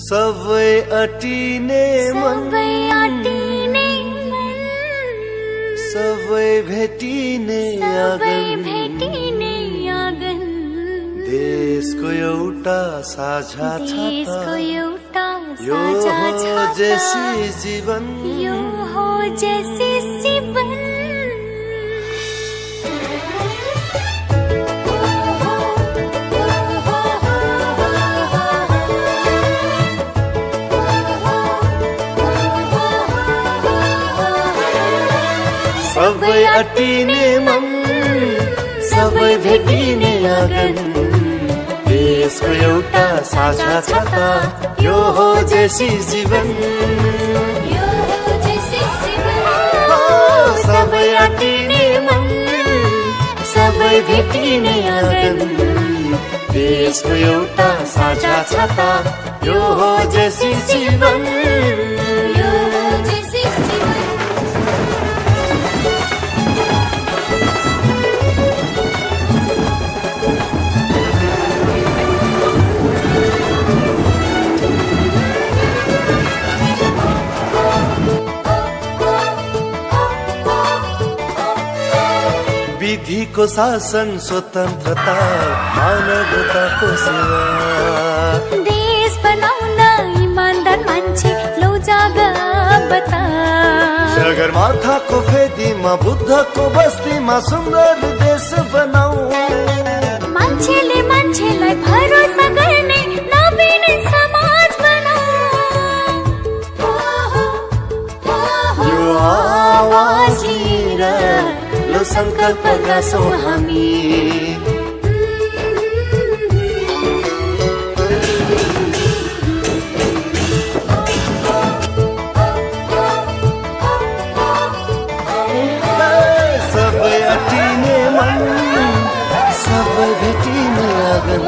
सबै अटिने मन, सबै भेटिने आँगन, देशको एउटा साझा छाता, यो हो जेसी जीवन, यो हो जेसी जीवन। सबै अटिने मन, सबै भेटिने आँगन, देशको एउटा साझा छाता, यो हो जेसी जीवन, यो हो जेसी जीवन। सबै अटिने मन, सबै भेटिने आँगन, देशको एउटा साझा छाता, यो हो जेसी जीवन, यो हो जेसी जीवन। विधिको शासन, स्वतन्त्रता, मानवताको सेवा, देश बनाउन इमानदार मान्छे लौ जागा बता। सगरमाथाको फेदीमा, बुद्धको बस्तीमा सुन्दर देश बनाऊ। मान्छेले मान्छेलाई भरोसा गर्ने नवीन समाज बनाऊ। यो आवाज लिएर लो संकल्प गाँसौँ हामी। सबै अटिने मन, सबै भेटिने आँगन,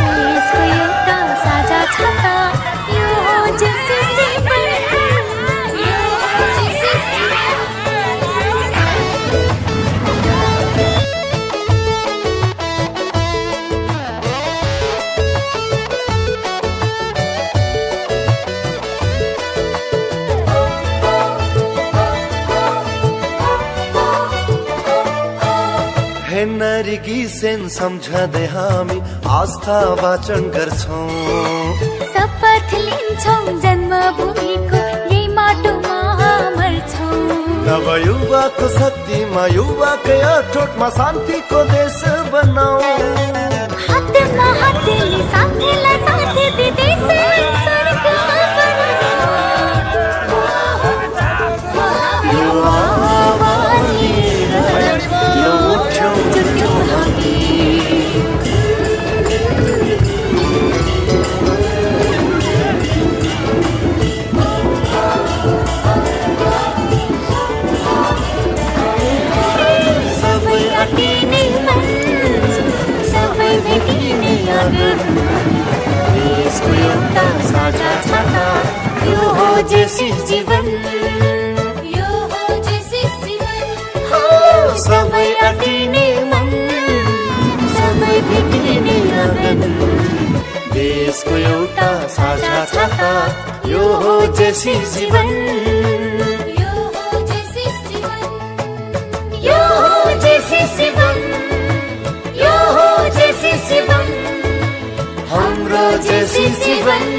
देशको एउटा साझा छाता, यो हो जेसी जीवन, यो हो जेसी जीवन। हेनरी सेन सम्झँदै हामी आस्था वाचन गर्छौं, शपथ लिन्छौं जन्मभूमिको यही माटोमा मर्छौं। नव युवाको शक्तिमा, युवाकै अठोटमा शान्तिको देश बनाऊ। हातमा हातले साथीलाई साथी दिँदै स्वर्ग बनाऊ। यो आवाज लिएर यो उठ्यौं जुट्यौं हामी। सबै अटिने मन, सबै भेटिने आँगन, देशको एउटा साझा छाता, यो हो जेसी जीवन, यो हो जेसी जीवन। सबै अटिने मन, सबै भेटिने आँगन, देशको एउटा साझा छाता, यो हो जेसी जीवन, यो हो जेसी जीवन, यो हो जेसी जीवन, यो हो जेसी जीवन, हाम्रो जेसी जीवन।